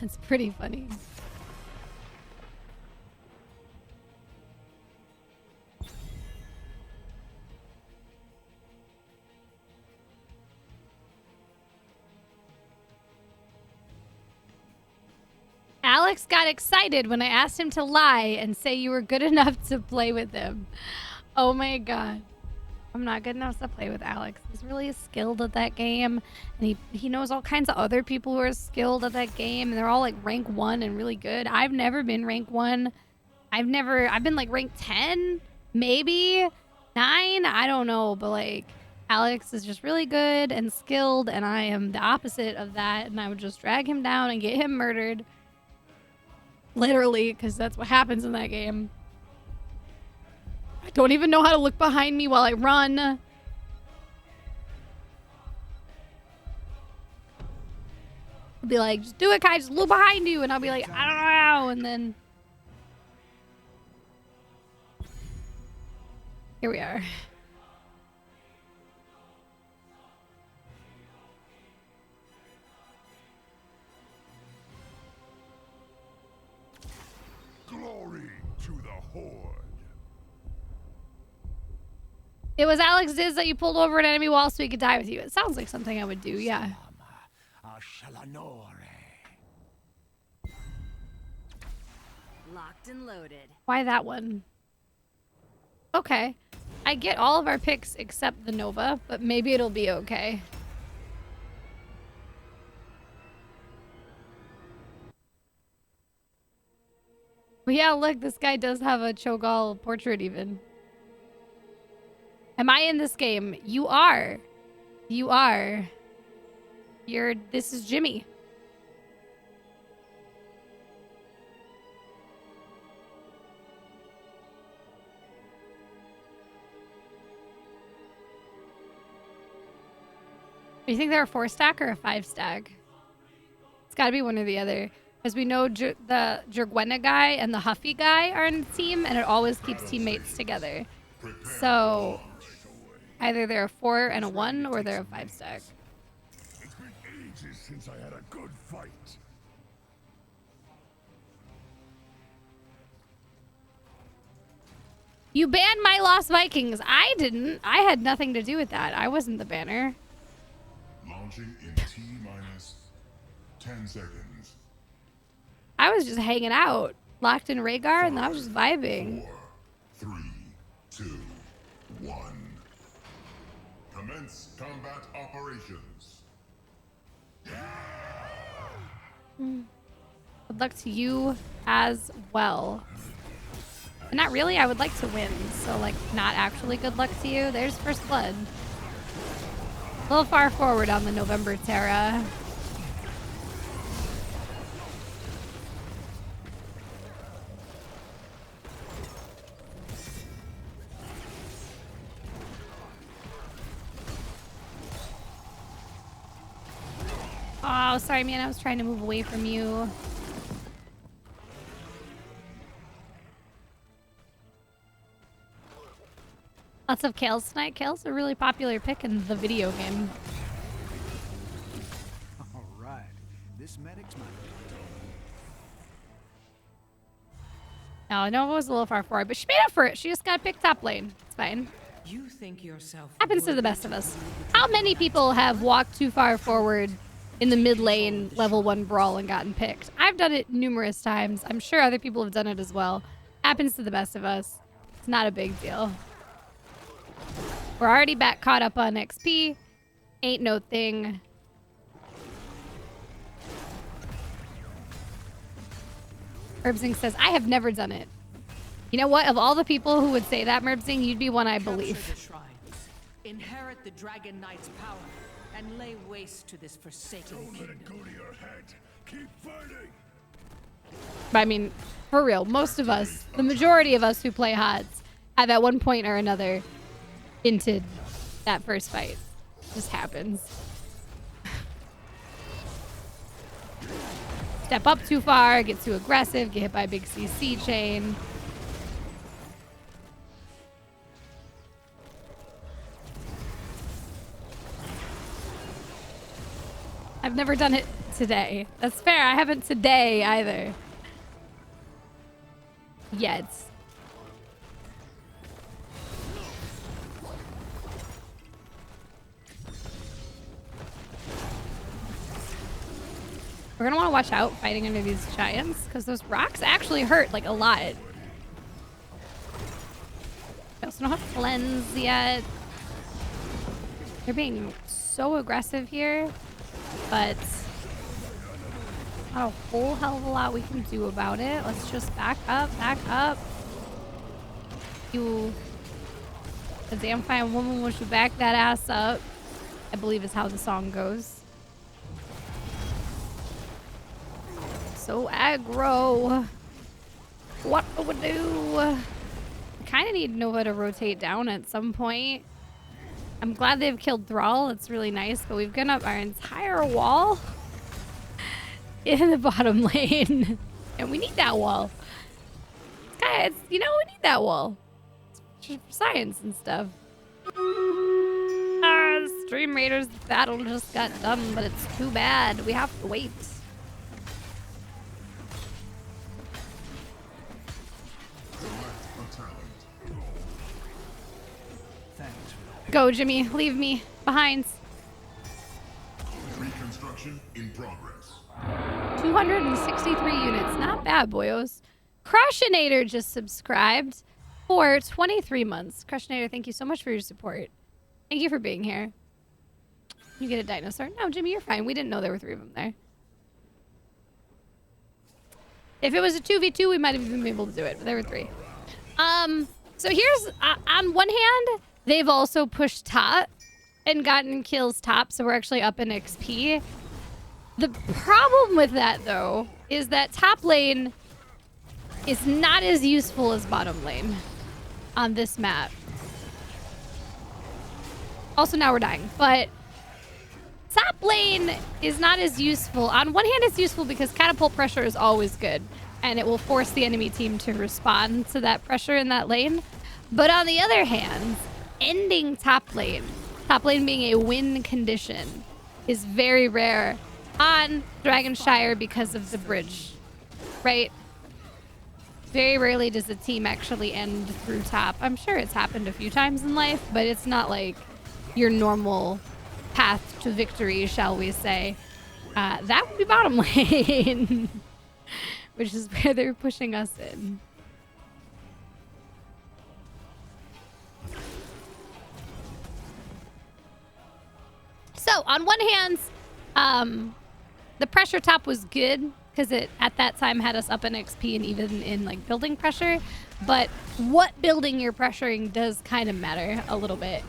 That's pretty funny. Alex got excited when I asked him to lie and say you were good enough to play with him. Oh my god. I'm not good enough to play with Alex. He's really skilled at that game, and he knows all kinds of other people who are skilled at that game, and they're all like rank 1 and really good. I've never been rank 1. I've been like rank 10, maybe 9, I don't know, but like Alex is just really good and skilled, and I am the opposite of that, and I would just drag him down and get him murdered. Literally, because that's what happens in that game. I don't even know how to look behind me while I run. I'll be like, just do it, Kai, just look behind you. And I'll be like, I don't know. And then here we are. Glory to the Horde. It was Alex Diz that you pulled over an enemy wall so he could die with you. It sounds like something I would do, yeah. Locked and loaded. Why that one? Okay. I get all of our picks except the Nova, but maybe it'll be okay. Well, yeah, look, this guy does have a Cho'Gall portrait even. Am I in this game? You are. You are. This is Jimmy. Do you think they're a 4-stack or a 5-stack? It's got to be one or the other. As we know, the Jergwenna guy and the Huffy guy are in the team, and it always keeps teammates together. So either they're a 4 and a 1, or they're a 5-stack. It's been ages since I had a good fight. You banned my Lost Vikings. I didn't. I had nothing to do with that. I wasn't the banner. Launching in T-minus 10 seconds. I was just hanging out, locked in Rehgar, and I was just vibing. 4, 3, 2, 1. Commence combat operations. Good luck to you as well. But not really, I would like to win. So, like, not actually good luck to you. There's First Blood. A little far forward on the November Terra. Oh, sorry, man. I was trying to move away from you. Lots of Kales tonight. Kale's a really popular pick in the video game. All right. This medic's mine. No, I know it was a little far forward, but she made up for it. She just got picked top lane. It's fine. You think yourself Happens to the best of us. How many people have walked too far forward in the mid lane level 1 brawl and gotten picked? I've done it numerous times. I'm sure other people have done it as well. Happens to the best of us. It's not a big deal. We're already back caught up on XP. Ain't no thing. Herbzing says, I have never done it. You know what? Of all the people who would say that, Merbzing, you'd be one I believe. Inherit the Dragon Knight's power and lay waste to this forsaken Don't let kingdom. it go to your head. Keep fighting. But I mean, for real, most of us, the majority of us who play HOTS, have at one point or another hinted that first fight. Just happens. Step up too far, get too aggressive, get hit by a big CC chain. I've never done it. today. That's fair. I haven't today either. Yet. We're gonna want to watch out fighting under these giants because those rocks actually hurt like a lot. I also don't have cleanse yet. They're being so aggressive here, but not a whole hell of a lot we can do about it. Let's just back up, back up. You, a damn fine woman, will you back that ass up? I believe is how the song goes. So aggro. What do we do? I kind of need Nova to rotate down at some point. I'm glad they've killed Thrall. It's really nice, but we've given up our entire wall in the bottom lane. And we need that wall. Guys, you know, we need that wall. It's for science and stuff. Our Stream Raiders battle just got done, but it's too bad. We have to wait. Go, Jimmy. Leave me behind. Reconstruction in progress. 263 units. Not bad, boyos. Crushinator just subscribed for 23 months. Crushinator, thank you so much for your support. Thank you for being here. You get a dinosaur. No, Jimmy, you're fine. We didn't know there were 3 of them there. If it was a 2v2, we might have even been able to do it, but there were 3. So here's, on one hand, they've also pushed top and gotten kills top, so we're actually up in XP. The problem with that, though, is that top lane is not as useful as bottom lane on this map. Also, now we're dying, but top lane is not as useful. On one hand, it's useful because catapult pressure is always good, and it will force the enemy team to respond to that pressure in that lane. But on the other hand, ending top lane being a win condition, is very rare on Dragonshire because of the bridge, right? Very rarely does a team actually end through top. I'm sure it's happened a few times in life, but it's not like your normal path to victory, shall we say. That would be bottom lane, which is where they're pushing us in. So on one hand, the pressure top was good because it at that time had us up in XP and even in like building pressure. But what building you're pressuring does kind of matter a little bit.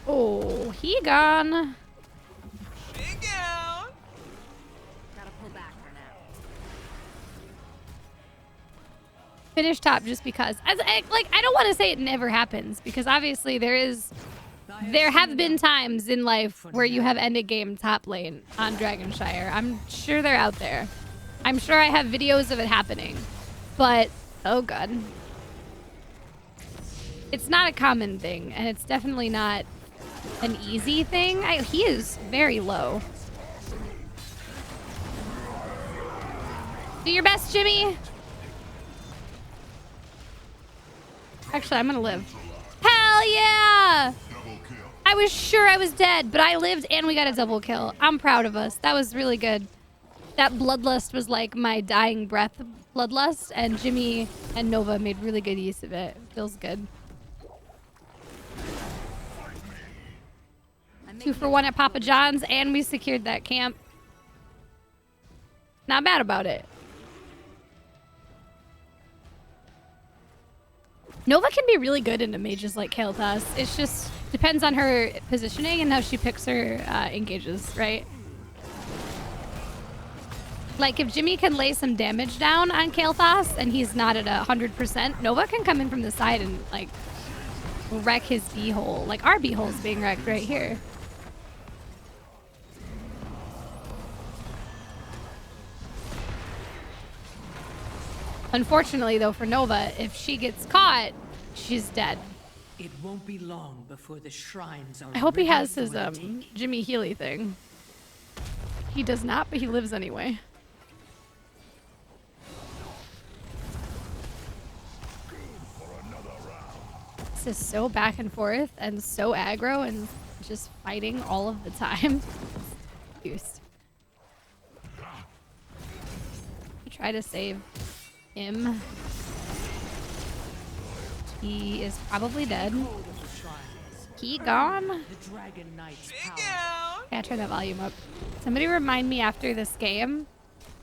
Oh, he gone. Big out. Gotta pull back for now. Finish top just because. I don't want to say it never happens because obviously there have been times in life where you have ended game top lane on Dragonshire. I'm sure they're out there. I'm sure I have videos of it happening. But, oh god. It's not a common thing, and it's definitely not an easy thing. He is very low. Do your best, Jimmy. Actually, I'm gonna live. Hell yeah! I was sure I was dead, but I lived and we got a double kill. I'm proud of us. That was really good. That bloodlust was like my dying breath bloodlust, and Jimmy and Nova made really good use of it. Feels good. 2 for 1 at Papa John's, and we secured that camp. Not bad about it. Nova can be really good into mages like Kael'thas. It's just depends on her positioning and how she picks her engages, right? Like if Jimmy can lay some damage down on Kael'thas and he's not at 100%, Nova can come in from the side and like wreck his B-hole. Like our B-hole's being wrecked right here. Unfortunately, though, for Nova, if she gets caught, she's dead. It won't be long before the shrines are I hope he ready has for his the taking. Jimmy Healy thing. He does not, but he lives anyway. This is so back and forth and so aggro and just fighting all of the time. Used. Try to save him. He is probably dead. He gone? The Dragon Knight's power. Yeah, turn that volume up. Somebody remind me after this game.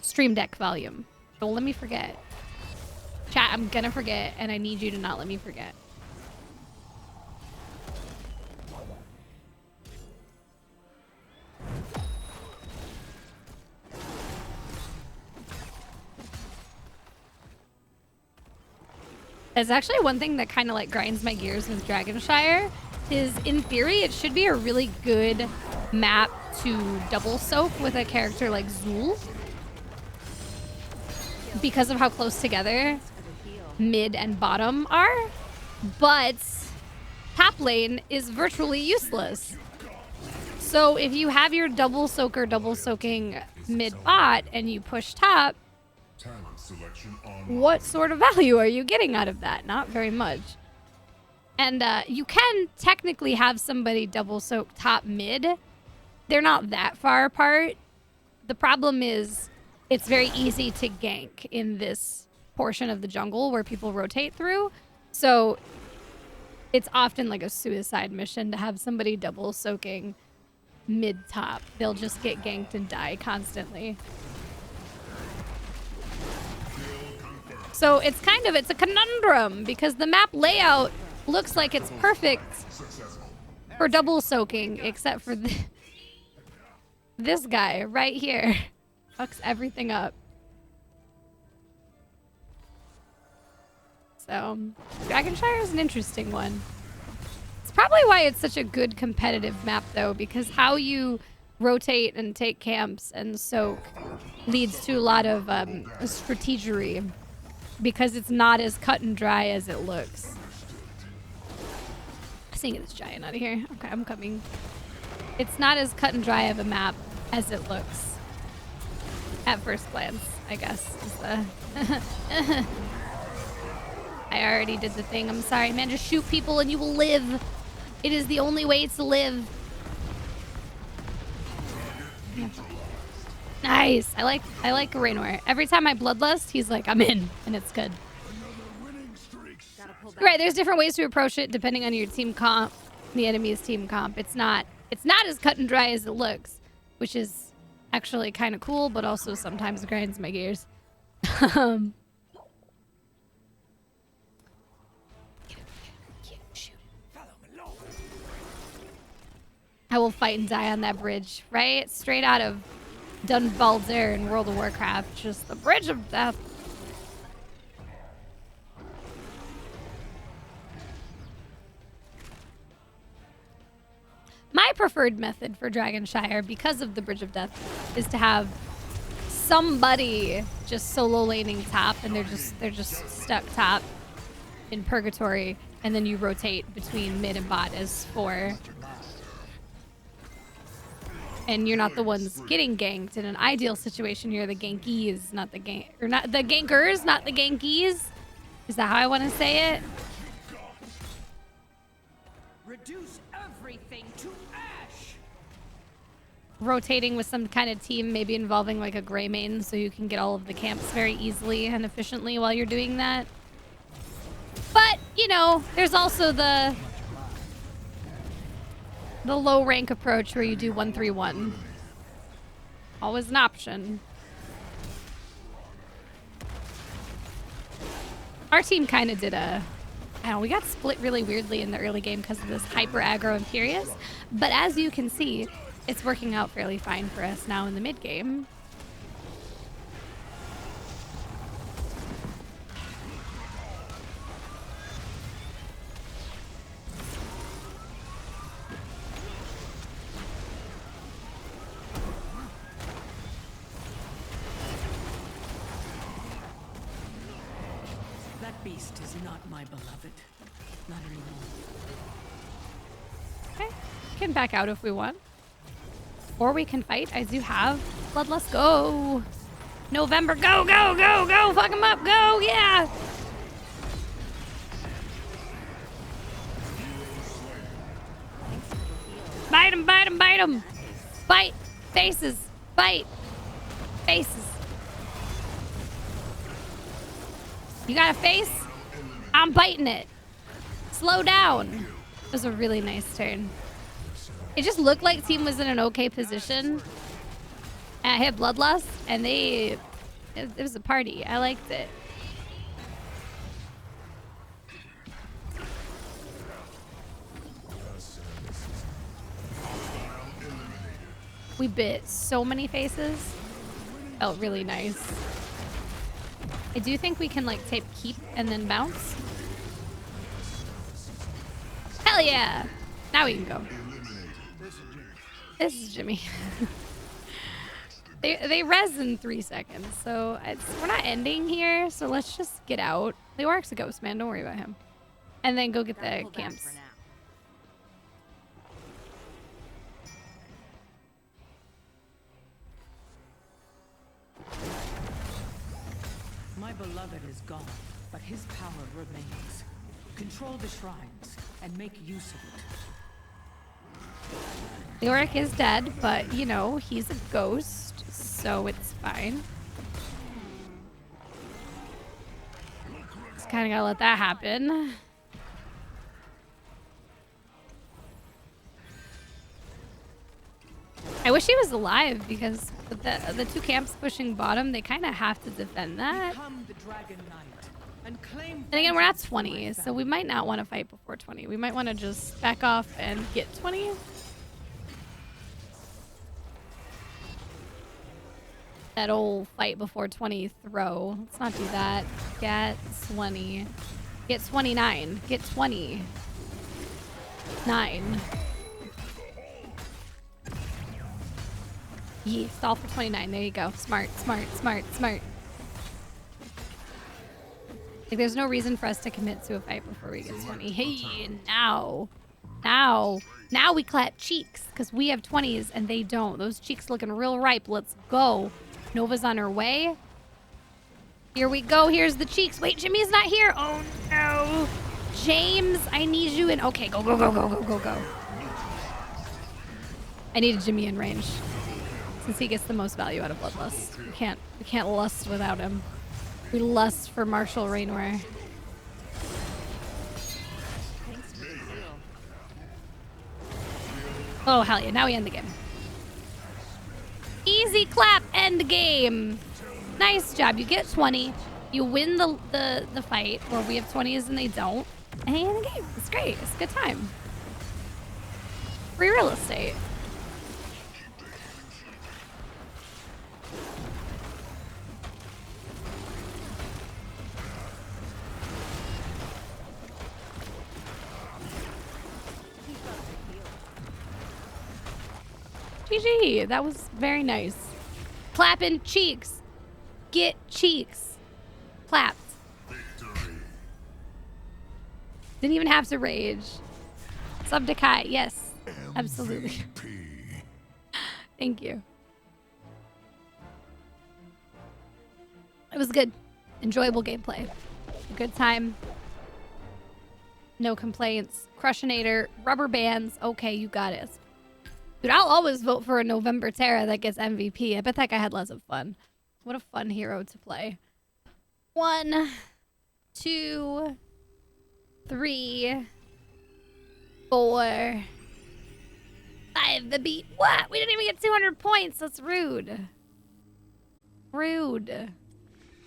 Stream Deck volume. Don't let me forget. Chat, I'm gonna forget, and I need you to not let me forget. That's actually one thing that kind of like grinds my gears with Dragonshire is in theory it should be a really good map to double soak with a character like Zul because of how close together mid and bottom are, but top lane is virtually useless. So if you have your double soaker double soaking mid bot and you push top, what sort of value are you getting out of that? Not very much. And you can technically have somebody double soak top mid. They're not that far apart. The problem is it's very easy to gank in this portion of the jungle where people rotate through. So it's often like a suicide mission to have somebody double soaking mid top. They'll just get ganked and die constantly. So it's a conundrum because the map layout looks like it's perfect for double soaking, except for this guy right here. Fucks everything up. So Dragonshire is an interesting one. It's probably why it's such a good competitive map though, because how you rotate and take camps and soak leads to a lot of strategery. Because it's not as cut and dry as it looks. I think this giant out of here. Okay, I'm coming. It's not as cut and dry of a map as it looks. At first glance, I guess. Is the I already did the thing. I'm sorry, man. Just shoot people and you will live. It is the only way to live. Yeah. Nice. I like Raynor. Every time I bloodlust, he's like, I'm in, and it's good. Right, there's different ways to approach it depending on your team comp, the enemy's team comp. It's not as cut and dry as it looks, which is actually kind of cool, but also sometimes grinds my gears. I will fight and die on that bridge, right? Straight out of Dunbalzer in World of Warcraft, just the bridge of death. My preferred method for Dragonshire, because of the bridge of death, is to have somebody just solo laning top, and they're just stuck top in purgatory, and then you rotate between mid and bot as 4. And you're not the ones getting ganked. In an ideal situation, you're the gankies, not the not the gankers, not the gankies. Is that how I want to say it? Reduce everything to ash. Rotating with some kind of team, maybe involving like a gray main, so you can get all of the camps very easily and efficiently while you're doing that. But, you know, there's also the low rank approach where you do 1-3-1. Always an option. Our team kind of did I don't know, we got split really weirdly in the early game because of this hyper aggro Imperious. But as you can see, it's working out fairly fine for us now in the mid game. beast is not my beloved. Not anymore. Okay. We can back out if we want. Or we can fight. I do have Bloodlust. Go! November. Go, go, go, go! Fuck him up. Go! Yeah! Bite him, bite him, bite him! Bite! Faces! Bite! Faces! You got a face? I'm biting it. Slow down. It was a really nice turn. It just looked like team was in an okay position. And I hit Bloodlust, and it was a party. I liked it. We bit so many faces. Felt really nice. I do think we can like tape keep and then bounce. Hell yeah! Now we can go. This is Jimmy. they res in 3 seconds, so we're not ending here. So let's just get out. Leoric's a ghost man. Don't worry about him. And then go get the camps. My beloved is gone, but his power remains. Control the shrines and make use of it. Leoric is dead, but you know, he's a ghost, so it's fine. Just kind of gotta let that happen. I wish he was alive because with the 2 camps pushing bottom, they kind of have to defend that. Become the Dragon Knight and claim. And again, we're at 20, so we might not want to fight before 20. We might want to just back off and get 20. That old fight before 20 throw. Let's not do that. Get 20. Get 29. Get 20. 9. Yeah, stall for 29. There you go. Smart, smart, smart, smart. Like, there's no reason for us to commit to a fight before we get 20. Hey, now we clap cheeks because we have 20s and they don't. Those cheeks looking real ripe. Let's go. Nova's on her way. Here we go. Here's the cheeks. Wait, Jimmy's not here. Oh no. James, I need you in. Okay, go, go, go, go, go, go, go. I needed Jimmy in range. Since he gets the most value out of Bloodlust. We can't lust without him. We lust for Marshall Raynor. Oh, hell yeah. Now we end the game. Easy clap, end game. Nice job. You get 20. You win the fight where we have 20s and they don't. And you end the game. It's great. It's a good time. Free real estate. GG. That was very nice. Clapping cheeks. Get cheeks. Clapped. Victory. Didn't even have to rage. Sub to Kai. Yes. Absolutely. MVP. Thank you. It was good. Enjoyable gameplay. A good time. No complaints. Crushinator. Rubber bands. Okay, you got it. Dude, I'll always vote for a November Terra that gets MVP. I bet that guy had lots of fun. What a fun hero to play. 1, 2, 3, 4, 5. The beat. What? We didn't even get 200 points. That's rude. Rude.